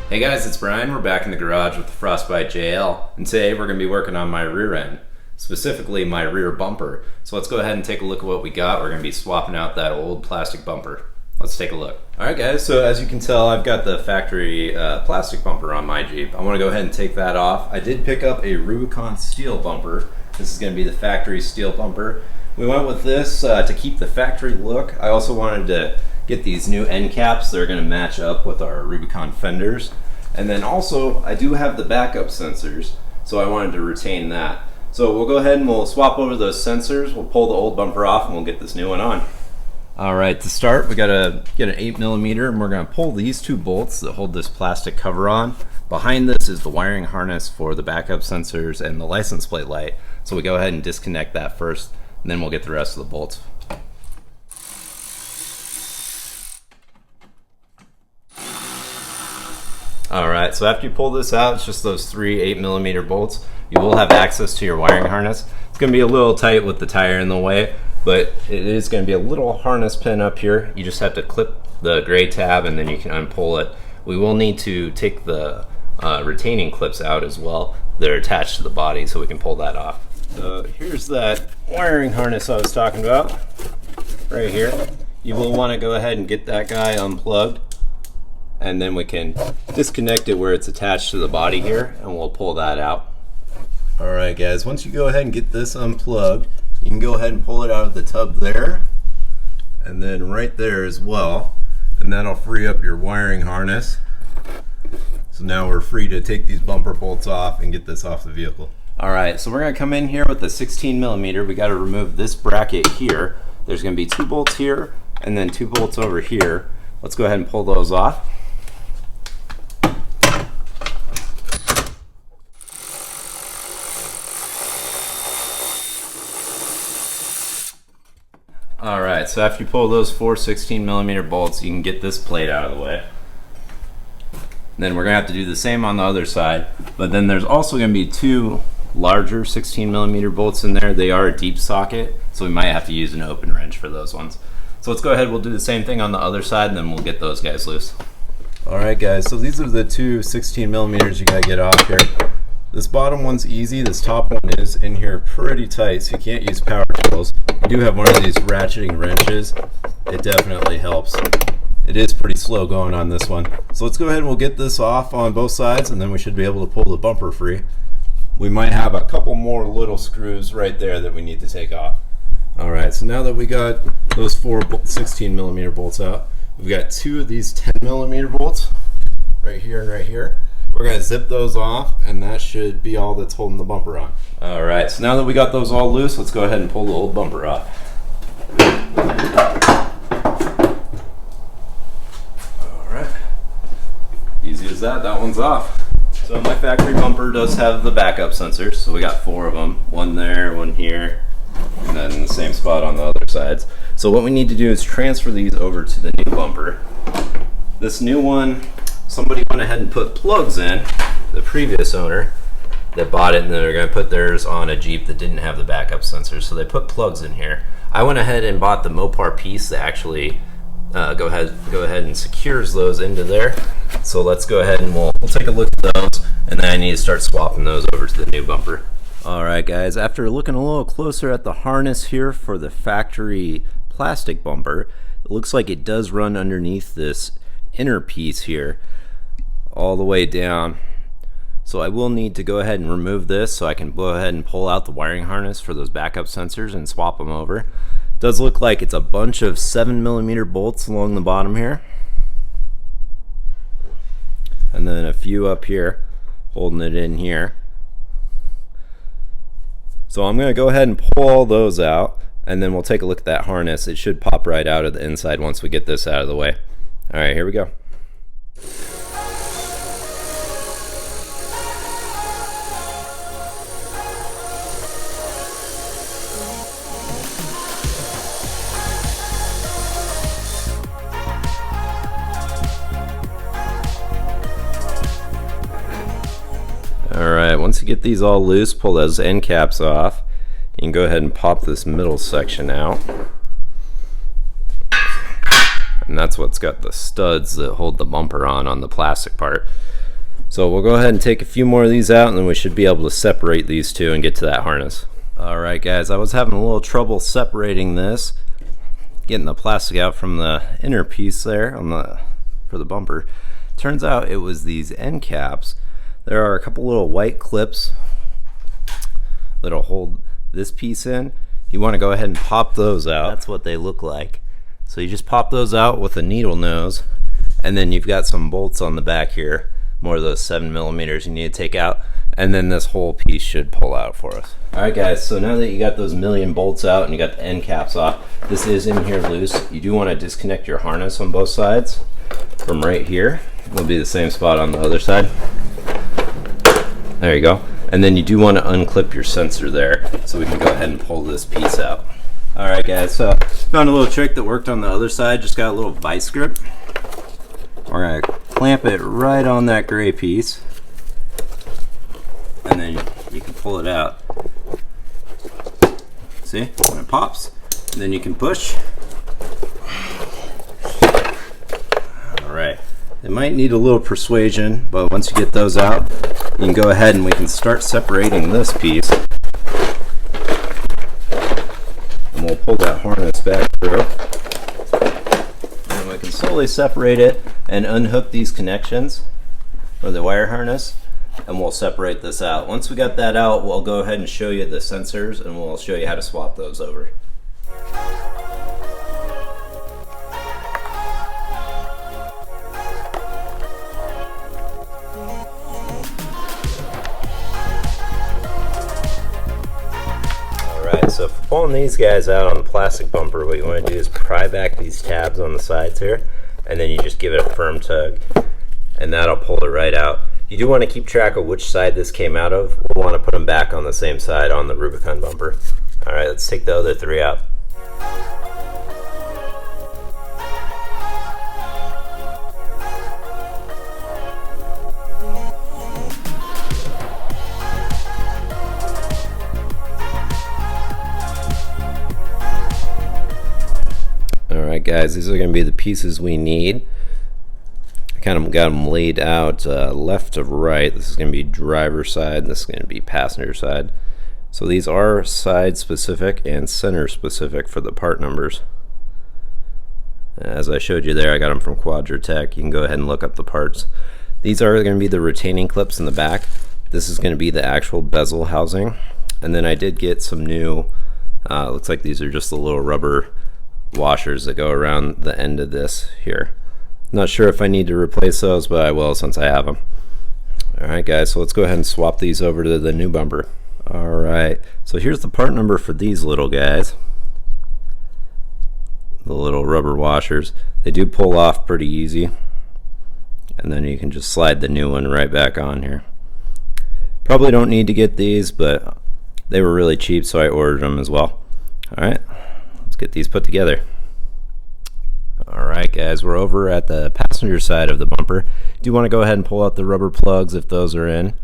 Hey guys, it's Brian. We're back in the garage with the Frostbite JL, and today we're going to be working on my rear end, specifically my rear bumper. So let's go ahead and take a look at what we got. We're going to be swapping out that old plastic bumper. Let's take a look. Alright guys, so as you can tell, I've got the factory plastic bumper on my Jeep. I want to go ahead and take that off. I did pick up a Rubicon steel bumper. This is going to be the factory steel bumper. We went with this to keep the factory look. I also wanted to get these new end caps. They're going to match up with our Rubicon fenders. And then also, I do have the backup sensors, so I wanted to retain that. So we'll go ahead and we'll swap over those sensors. We'll pull the old bumper off and we'll get this new one on. Alright, to start, we gotta get an 8mm, and we're gonna pull these two bolts that hold this plastic cover on. Behind this is the wiring harness for the backup sensors and the license plate light. So we go ahead and disconnect that first, and then we'll get the rest of the bolts. Alright, so after you pull this out, it's just those three 8mm bolts. You will have access to your wiring harness. It's going to be a little tight with the tire in the way, but it is going to be a little harness pin up here. You just have to clip the gray tab and then you can unpull it. We will need to take the retaining clips out as well. They're attached to the body, so we can pull that off. So here's that wiring harness I was talking about, right here. You will want to go ahead and get that guy unplugged, and then we can disconnect it where it's attached to the body here, and we'll pull that out. Alright guys, once you go ahead and get this unplugged, you can go ahead and pull it out of the tub there, and then right there as well, and that'll free up your wiring harness. So now we're free to take these bumper bolts off and get this off the vehicle. Alright, so we're going to come in here with the 16mm. We got to remove this bracket here. There's going to be two bolts here, and then two bolts over here. Let's go ahead and pull those off. Alright, so after you pull those four 16mm bolts, you can get this plate out of the way. And then we're going to have to do the same on the other side, but then there's also going to be two larger 16mm bolts in there. They are a deep socket, so we might have to use an open wrench for those ones. So let's go ahead, we'll do the same thing on the other side, and then we'll get those guys loose. Alright guys, so these are the two 16mm you got to get off here. This bottom one's easy, this top one is in here pretty tight, so you can't use power tools. You do have one of these ratcheting wrenches. It definitely helps. It is pretty slow going on this one. So let's go ahead and we'll get this off on both sides, and then we should be able to pull the bumper free. We might have a couple more little screws right there that we need to take off. Alright, so now that we got those four 16mm bolts out, we've got two of these 10mm bolts right here and right here. We're going to zip those off, and that should be all that's holding the bumper on. Alright, so now that we got those all loose, let's go ahead and pull the old bumper off. Alright, easy as that, that one's off. So my factory bumper does have the backup sensors, so we got four of them. One there, one here, and then in the same spot on the other sides. So what we need to do is transfer these over to the new bumper. This new one, somebody went ahead and put plugs in, the previous owner that bought it, and they're going to put theirs on a Jeep that didn't have the backup sensors, so they put plugs in here. I went ahead and bought the Mopar piece that actually go ahead and secures those into there. So let's go ahead and we'll take a look at those, and then I need to start swapping those over to the new bumper. Alright guys, after looking a little closer at the harness here for the factory plastic bumper, it looks like it does run underneath this inner piece here all the way down. So I will need to go ahead and remove this so I can go ahead and pull out the wiring harness for those backup sensors and swap them over. It does look like it's a bunch of 7mm bolts along the bottom here, and then a few up here holding it in here. So I'm going to go ahead and pull all those out, and then we'll take a look at that harness. It should pop right out of the inside once we get this out of the way. Alright, here we go. Alright, once you get these all loose, pull those end caps off. You can go ahead and pop this middle section out. And that's what's got the studs that hold the bumper on the plastic part. So we'll go ahead and take a few more of these out, and then we should be able to separate these two and get to that harness. Alright guys, I was having a little trouble separating this, getting the plastic out from the inner piece there for the bumper. Turns out it was these end caps. There are a couple little white clips that'll hold this piece in. You want to go ahead and pop those out. That's what they look like. So you just pop those out with a needle nose, and then you've got some bolts on the back here, more of those 7mm you need to take out, and then this whole piece should pull out for us. Alright guys, so now that you got those million bolts out and you got the end caps off, this is in here loose. You do want to disconnect your harness on both sides from right here. It'll be the same spot on the other side. There you go. And then you do want to unclip your sensor there, so we can go ahead and pull this piece out. Alright guys, so found a little trick that worked on the other side. Just got a little vice grip. We're going to clamp it right on that gray piece, and then you can pull it out. See, when it pops, and then you can push. Alright, it might need a little persuasion, but once you get those out, you can go ahead and we can start separating this piece. And we'll pull that harness back through. And we can slowly separate it and unhook these connections for the wire harness, and we'll separate this out. Once we got that out, we'll go ahead and show you the sensors, and we'll show you how to swap those over. Alright, so for pulling these guys out on the plastic bumper, what you want to do is pry back these tabs on the sides here, and then you just give it a firm tug, and that'll pull it right out. You do want to keep track of which side this came out of. We'll want to put them back on the same side on the Rubicon bumper. Alright, let's take the other three out. Alright guys, these are going to be the pieces we need. I kind of got them laid out left to right. This is going to be driver side, and this is going to be passenger side. So these are side specific and center specific for the part numbers. As I showed you there, I got them from Quadratech. You can go ahead and look up the parts. These are going to be the retaining clips in the back. This is going to be the actual bezel housing. And then I did get some new, looks like these are just the little rubber washers that go around the end of this here. Not sure if I need to replace those, but I will since I have them. Alright guys, so let's go ahead and swap these over to the new bumper. Alright, so here's the part number for these little guys. The little rubber washers. They do pull off pretty easy. And then you can just slide the new one right back on here. Probably don't need to get these, but they were really cheap, so I ordered them as well. Alright, let's get these put together. Alright guys, we're over at the passenger side of the bumper. Do want to go ahead and pull out the rubber plugs if those are in.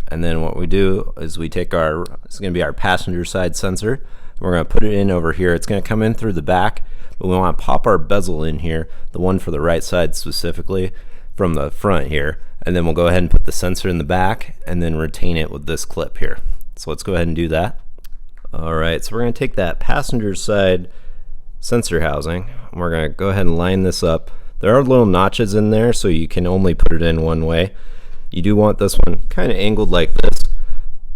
And then what we do is we take our, this is going to be our passenger side sensor. We're going to put it in over here. It's going to come in through the back, but we want to pop our bezel in here, the one for the right side specifically, from the front here. And then we'll go ahead and put the sensor in the back and then retain it with this clip here. So let's go ahead and do that. Alright, so we're going to take that passenger side sensor housing, and we're going to go ahead and line this up. There are little notches in there, so you can only put it in one way. You do want this one kind of angled like this,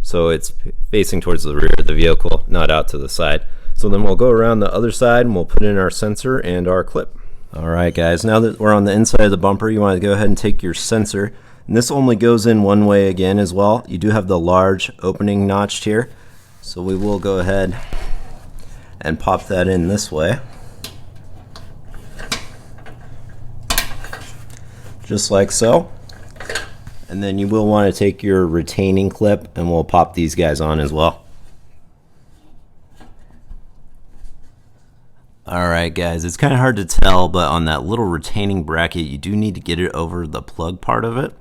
so it's facing towards the rear of the vehicle, not out to the side. So then we'll go around the other side and we'll put in our sensor and our clip. Alright guys, now that we're on the inside of the bumper, you want to go ahead and take your sensor, and this only goes in one way again as well. You do have the large opening notched here, so we will go ahead and pop that in this way, just like so. And then you will want to take your retaining clip and we'll pop these guys on as well. Alright guys, it's kind of hard to tell, but on that little retaining bracket you do need to get it over the plug part of it,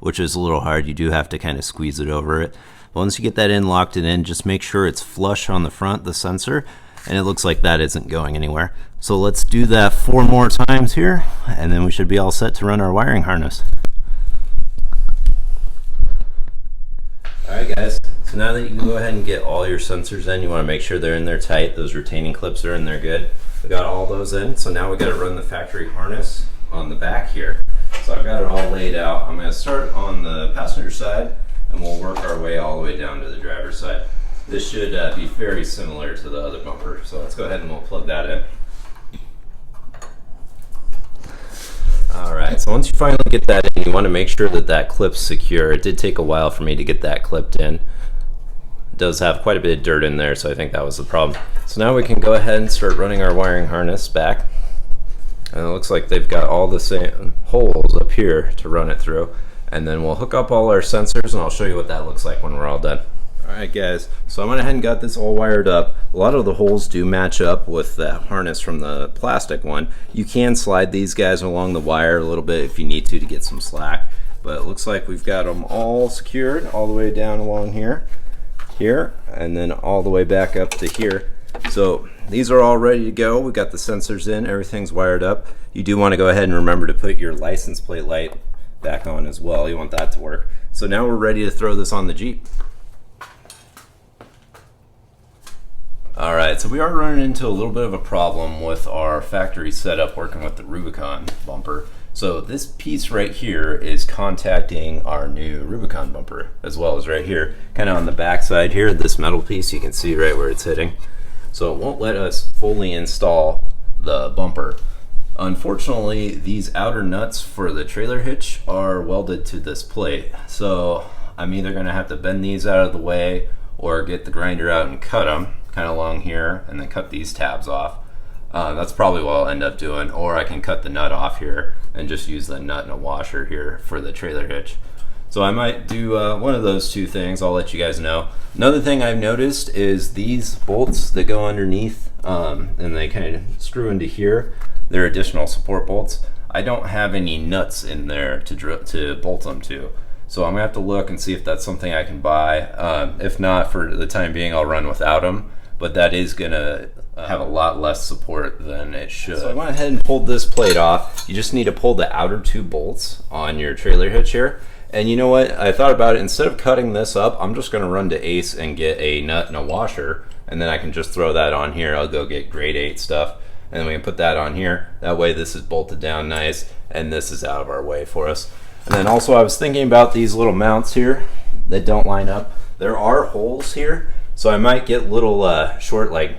which is a little hard. You do have to kind of squeeze it over it. But once you get that in, locked it in, just make sure it's flush on the front, the sensor, and it looks like that isn't going anywhere. So let's do that 4 more times here, and then we should be all set to run our wiring harness. Alright guys, so now that you can go ahead and get all your sensors in, you want to make sure they're in there tight, those retaining clips are in there good. We got all those in, so now we got to run the factory harness on the back here. So I've got it all laid out. I'm going to start on the passenger side and we'll work our way all the way down to the driver's side. This should be very similar to the other bumper, so let's go ahead and we'll plug that in. Alright, so once you finally get that in, you want to make sure that that clip's secure. It did take a while for me to get that clipped in. It does have quite a bit of dirt in there, so I think that was the problem. So now we can go ahead and start running our wiring harness back. And it looks like they've got all the same holes up here to run it through. And then we'll hook up all our sensors and I'll show you what that looks like when we're all done. Alright guys, so I went ahead and got this all wired up. A lot of the holes do match up with the harness from the plastic one. You can slide these guys along the wire a little bit if you need to get some slack. But it looks like we've got them all secured all the way down along here, and then all the way back up to here. So these are all ready to go. We've got the sensors in, everything's wired up. You do want to go ahead and remember to put your license plate light back on as well. You want that to work. So now we're ready to throw this on the Jeep. Alright, so we are running into a little bit of a problem with our factory setup working with the Rubicon bumper. So this piece right here is contacting our new Rubicon bumper, as well as right here, kind of on the back side here, this metal piece, you can see right where it's hitting. So it won't let us fully install the bumper. Unfortunately, these outer nuts for the trailer hitch are welded to this plate. So I'm either going to have to bend these out of the way or get the grinder out and cut them kind of along here and then cut these tabs off. That's probably what I'll end up doing, or I can cut the nut off here and just use the nut and a washer here for the trailer hitch. So I might do one of those two things. I'll let you guys know. Another thing I've noticed is these bolts that go underneath and they kind of screw into here. They're additional support bolts. I don't have any nuts in there to bolt them to. So I'm gonna have to look and see if that's something I can buy. If not, for the time being, I'll run without them. But that is gonna have a lot less support than it should. So I went ahead and pulled this plate off. You just need to pull the outer two bolts on your trailer hitch here. And you know what? I thought about it. Instead of cutting this up, I'm just gonna run to Ace and get a nut and a washer, and then I can just throw that on here. I'll go get grade 8 stuff, and then we can put that on here. That way this is bolted down nice, and this is out of our way for us. And then also I was thinking about these little mounts here that don't line up. There are holes here, so I might get little short, like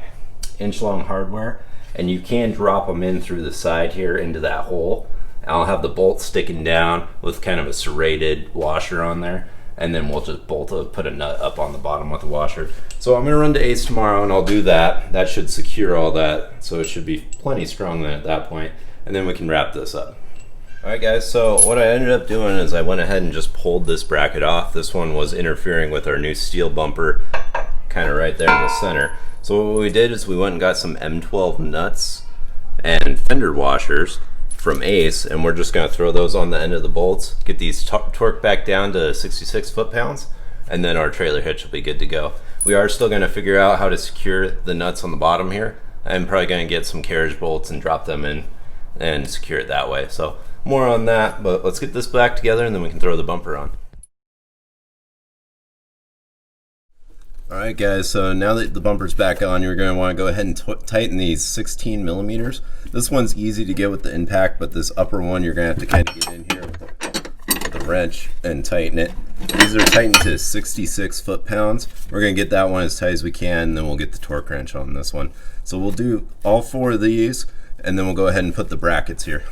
inch-long hardware, and you can drop them in through the side here into that hole. I'll have the bolt sticking down with kind of a serrated washer on there, and then we'll just put a nut up on the bottom with a washer. So I'm gonna run to Ace tomorrow and I'll do that. That should secure all that, so it should be plenty strong then at that point, and then we can wrap this up. Alright guys, so what I ended up doing is I went ahead and just pulled this bracket off. This one was interfering with our new steel bumper, kind of right there in the center. So what we did is we went and got some M12 nuts and fender washers from Ace, and we're just going to throw those on the end of the bolts, get these torqued back down to 66 foot-pounds, and then our trailer hitch will be good to go. We are still going to figure out how to secure the nuts on the bottom here. I'm probably going to get some carriage bolts and drop them in and secure it that way. So more on that, but let's get this back together and then we can throw the bumper on. Alright guys, so now that the bumper's back on, you're going to want to go ahead and tighten these 16 millimeters. This one's easy to get with the impact, but this upper one you're going to have to kind of get in here with the wrench and tighten it. These are tightened to 66 foot-pounds. We're going to get that one as tight as we can, and then we'll get the torque wrench on this one. So we'll do all 4 of these, and then we'll go ahead and put the brackets here.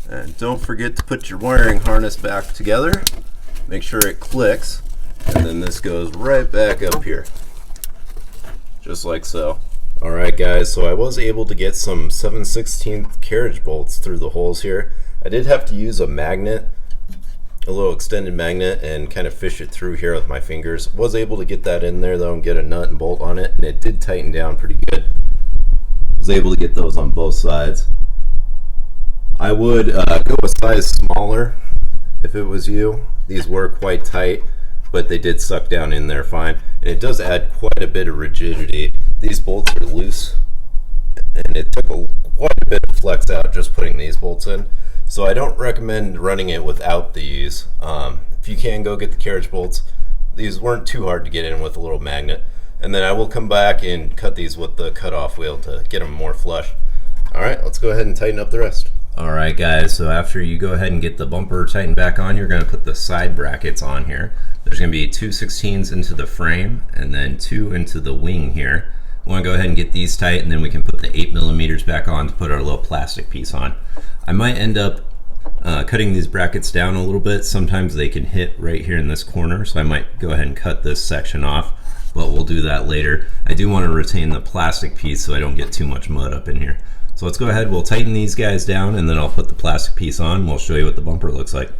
And don't forget to put your wiring harness back together. Make sure it clicks, and then this goes right back up here, just like so. Alright guys, so I was able to get some 7/16 carriage bolts through the holes here. I did have to use a magnet, a little extended magnet, and kind of fish it through here with my fingers. Was able to get that in there though and get a nut and bolt on it, and it did tighten down pretty good. Was able to get those on both sides. I would go a size smaller if it was you. These were quite tight, but they did suck down in there fine. And it does add quite a bit of rigidity. These bolts are loose, and it took quite a bit of flex out just putting these bolts in. So I don't recommend running it without these. If you can, go get the carriage bolts. these weren't too hard to get in with a little magnet. And then I will come back and cut these with the cutoff wheel to get them more flush. All right, let's go ahead and tighten up the rest. All right, guys, so after you go ahead and get the bumper tightened back on, you're gonna put the side brackets on here. There's gonna be 2/16 into the frame and then 2 into the wing here. We wanna go ahead and get these tight, and then we can put the 8mm back on to put our little plastic piece on. I might end up cutting these brackets down a little bit. Sometimes they can hit right here in this corner, so I might go ahead and cut this section off, but we'll do that later. I do want to retain the plastic piece so I don't get too much mud up in here. So let's go ahead, we'll tighten these guys down, and then I'll put the plastic piece on and we'll show you what the bumper looks like.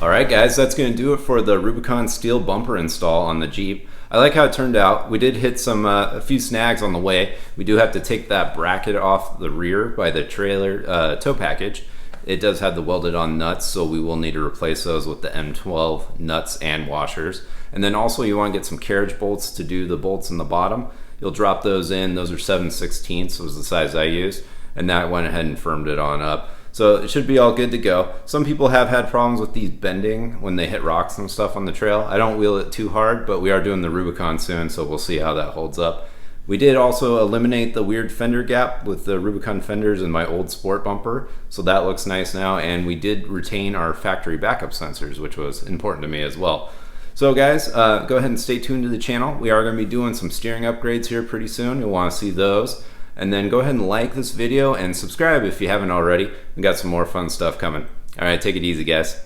Alright guys, that's going to do it for the Rubicon steel bumper install on the Jeep. I like how it turned out. We did hit a few snags on the way. We do have to take that bracket off the rear by the trailer tow package. It does have the welded on nuts, so we will need to replace those with the M12 nuts and washers. And then also you want to get some carriage bolts to do the bolts in the bottom. You'll drop those in. Those are 7/16 was the size I used, and that went ahead and firmed it on up. So it should be all good to go. Some people have had problems with these bending when they hit rocks and stuff on the trail. I don't wheel it too hard, but we are doing the Rubicon soon, so we'll see how that holds up. We did also eliminate the weird fender gap with the Rubicon fenders in my old sport bumper, so that looks nice now, and we did retain our factory backup sensors, which was important to me as well. So guys, go ahead and stay tuned to the channel. We are going to be doing some steering upgrades here pretty soon. You'll want to see those. And then go ahead and like this video and subscribe if you haven't already. We got some more fun stuff coming. All right, take it easy, guys.